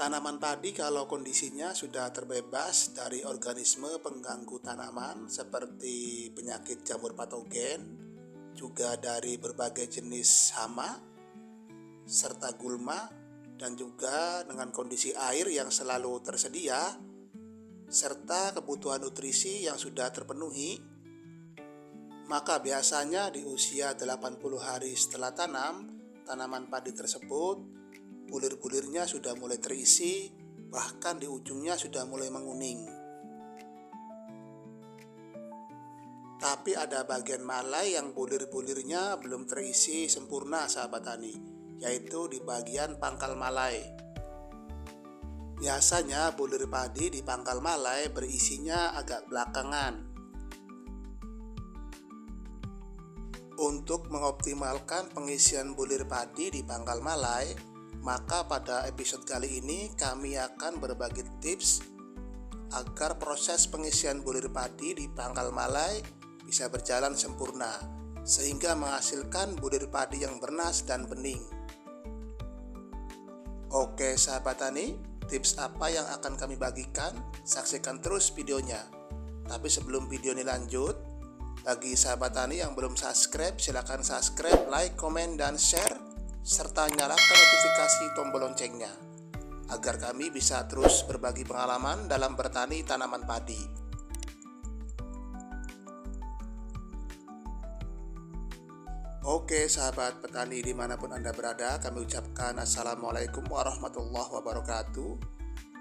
Tanaman padi kalau kondisinya sudah terbebas dari organisme pengganggu tanaman seperti penyakit jamur patogen, juga dari berbagai jenis hama, serta gulma, dan juga dengan kondisi air yang selalu tersedia, serta kebutuhan nutrisi yang sudah terpenuhi, maka biasanya di usia 80 hari setelah tanam, tanaman padi tersebut, bulir-bulirnya sudah mulai terisi, bahkan di ujungnya sudah mulai menguning. Tapi ada bagian malai yang bulir-bulirnya belum terisi sempurna, sahabat tani, yaitu di bagian pangkal malai. Biasanya bulir padi di pangkal malai berisinya agak belakangan. Untuk mengoptimalkan pengisian bulir padi di pangkal malai, maka pada episode kali ini kami akan berbagi tips agar proses pengisian bulir padi di pangkal malai bisa berjalan sempurna, sehingga menghasilkan bulir padi yang bernas dan bening. Oke sahabat tani, tips apa yang akan kami bagikan? Saksikan terus videonya. Tapi sebelum video ini lanjut, bagi sahabat tani yang belum subscribe, silakan subscribe, like, komen, dan share, serta nyalakan notifikasi tombol loncengnya, agar kami bisa terus berbagi pengalaman dalam bertani tanaman padi. Oke sahabat petani dimanapun Anda berada, kami ucapkan Assalamualaikum warahmatullahi wabarakatuh.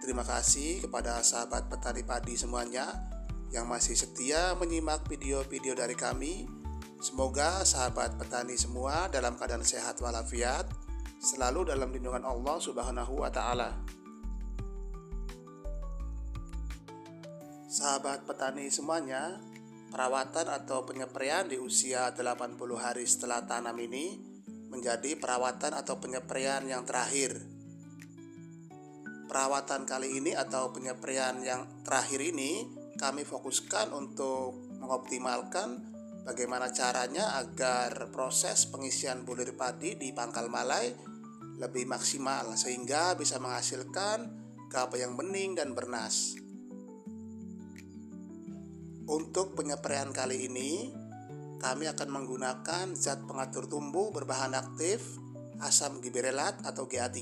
Terima kasih kepada sahabat petani padi semuanya yang masih setia menyimak video-video dari kami. Semoga sahabat petani semua dalam keadaan sehat walafiat, selalu dalam lindungan Allah Subhanahu wa Ta'ala. Sahabat petani semuanya, perawatan atau penyepraian di usia 80 hari setelah tanam ini menjadi perawatan atau penyepraian yang terakhir. Perawatan kali ini atau penyepraian yang terakhir ini kami fokuskan untuk mengoptimalkan bagaimana caranya agar proses pengisian bulir padi di pangkal malai lebih maksimal sehingga bisa menghasilkan gabah yang bening dan bernas. Untuk penyepraian kali ini, kami akan menggunakan zat pengatur tumbuh berbahan aktif asam gibberelat atau GA3.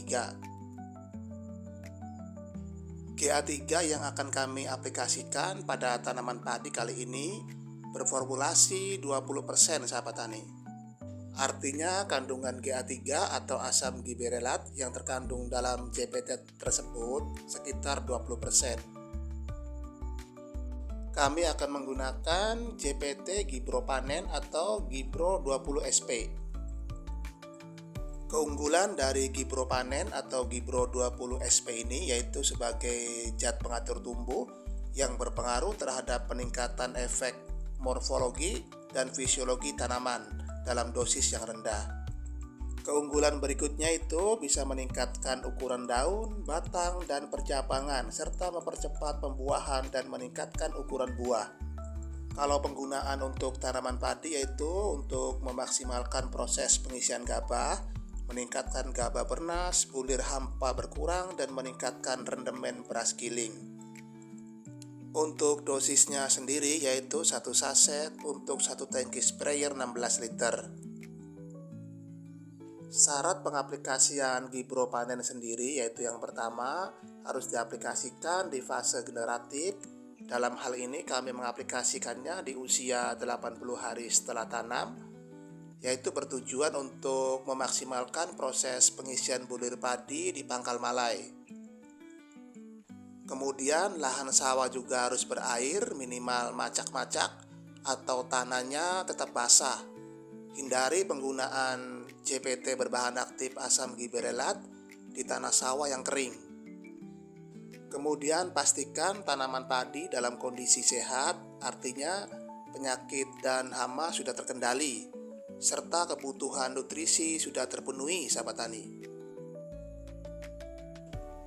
GA3 yang akan kami aplikasikan pada tanaman padi kali ini berformulasi 20% sahabat tani. Artinya kandungan GA3 atau asam gibberelat yang terkandung dalam JPT tersebut sekitar 20%. Kami akan menggunakan JPT Gibropanen atau Gibro 20 SP. Keunggulan dari Gibropanen atau Gibro 20 SP ini yaitu sebagai zat pengatur tumbuh yang berpengaruh terhadap peningkatan efek morfologi dan fisiologi tanaman dalam dosis yang rendah. Keunggulan berikutnya itu bisa meningkatkan ukuran daun, batang, dan percabangan, serta mempercepat pembuahan dan meningkatkan ukuran buah. Kalau penggunaan untuk tanaman padi yaitu untuk memaksimalkan proses pengisian gabah, meningkatkan gabah bernas, bulir hampa berkurang, dan meningkatkan rendemen beras giling. Untuk dosisnya sendiri yaitu 1 saset untuk 1 tangki sprayer 16 liter. Syarat pengaplikasian Gibropanen sendiri yaitu yang pertama harus diaplikasikan di fase generatif. Dalam hal ini kami mengaplikasikannya di usia 80 hari setelah tanam, yaitu bertujuan untuk memaksimalkan proses pengisian bulir padi di pangkal malai. Kemudian lahan sawah juga harus berair minimal macak-macak atau tanahnya tetap basah. Hindari penggunaan JPT berbahan aktif asam gibberelat di tanah sawah yang kering. Kemudian pastikan tanaman padi dalam kondisi sehat, artinya penyakit dan hama sudah terkendali, serta kebutuhan nutrisi sudah terpenuhi sahabat tani.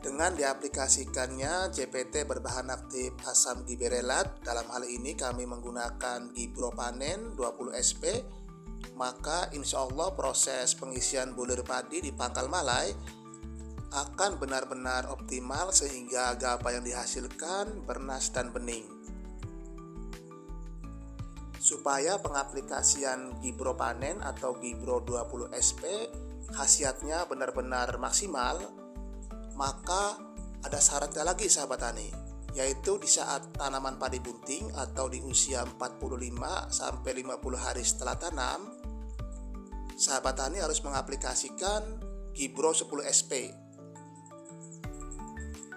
Dengan diaplikasikannya JPT berbahan aktif asam gibberelat, dalam hal ini kami menggunakan Gibropanen 20 SP, maka insya Allah proses pengisian bulir padi di pangkal malai akan benar-benar optimal sehingga gabah yang dihasilkan bernas dan bening. Supaya pengaplikasian Gibro Panen atau Gibro 20 SP khasiatnya benar-benar maksimal, maka ada syaratnya lagi sahabat tani, yaitu di saat tanaman padi bunting atau di usia 45 sampai 50 hari setelah tanam, sahabat tani harus mengaplikasikan Gibro 10 SP.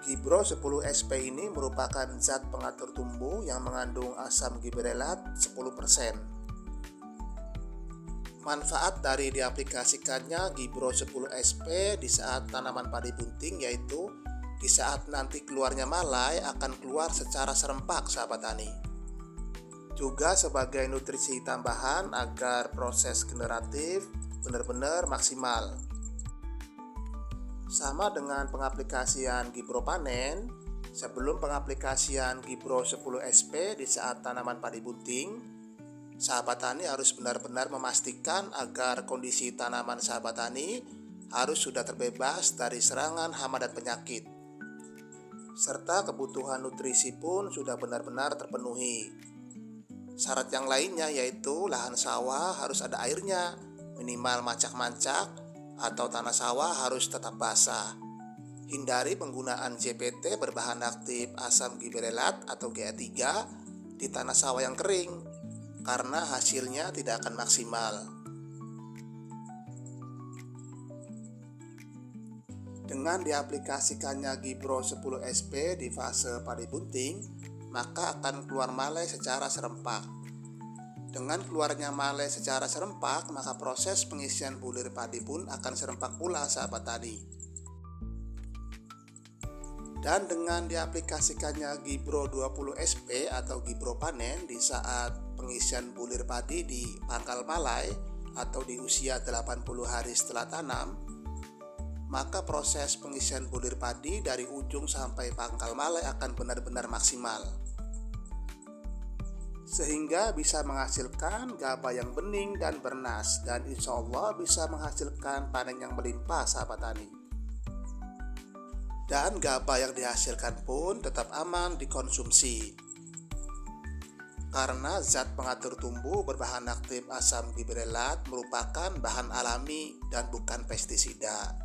Gibro 10 SP ini merupakan zat pengatur tumbuh yang mengandung asam gibrelat 10%. Manfaat dari diaplikasikannya Gibro 10 SP di saat tanaman padi bunting yaitu di saat nanti keluarnya malai akan keluar secara serempak sahabat tani. Juga sebagai nutrisi tambahan agar proses generatif benar-benar maksimal. Sama dengan pengaplikasian Gibro Panen, sebelum pengaplikasian Gibro 10 SP di saat tanaman padi bunting, sahabat tani harus benar-benar memastikan agar kondisi tanaman sahabat tani harus sudah terbebas dari serangan hama dan penyakit, serta kebutuhan nutrisi pun sudah benar-benar terpenuhi. Syarat yang lainnya yaitu lahan sawah harus ada airnya, minimal mancak-mancak, atau tanah sawah harus tetap basah. Hindari penggunaan JPT berbahan aktif asam gibrelat atau GA3 di tanah sawah yang kering, karena hasilnya tidak akan maksimal. Dengan diaplikasikannya Gibro 10 SP di fase padi bunting, maka akan keluar malai secara serempak. Dengan keluarnya malai secara serempak, maka proses pengisian bulir padi pun akan serempak pula sahabat tani. Dan dengan diaplikasikannya Gibro 20 SP atau Gibro Panen di saat pengisian bulir padi di pangkal malai atau di usia 80 hari setelah tanam, maka proses pengisian bulir padi dari ujung sampai pangkal malai akan benar-benar maksimal, sehingga bisa menghasilkan gabah yang bening dan bernas, dan insya Allah bisa menghasilkan panen yang melimpah sahabat tani. Dan gabah yang dihasilkan pun tetap aman dikonsumsi, karena zat pengatur tumbuh berbahan aktif asam gibrelat merupakan bahan alami dan bukan pestisida.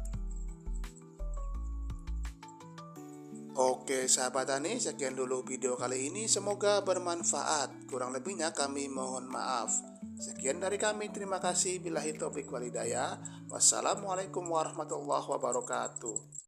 Oke sahabat tani, sekian dulu video kali ini, semoga bermanfaat. Kurang lebihnya kami mohon maaf. Sekian dari kami, terima kasih. Billahi taufiq wal hidayah. Wassalamualaikum warahmatullahi wabarakatuh.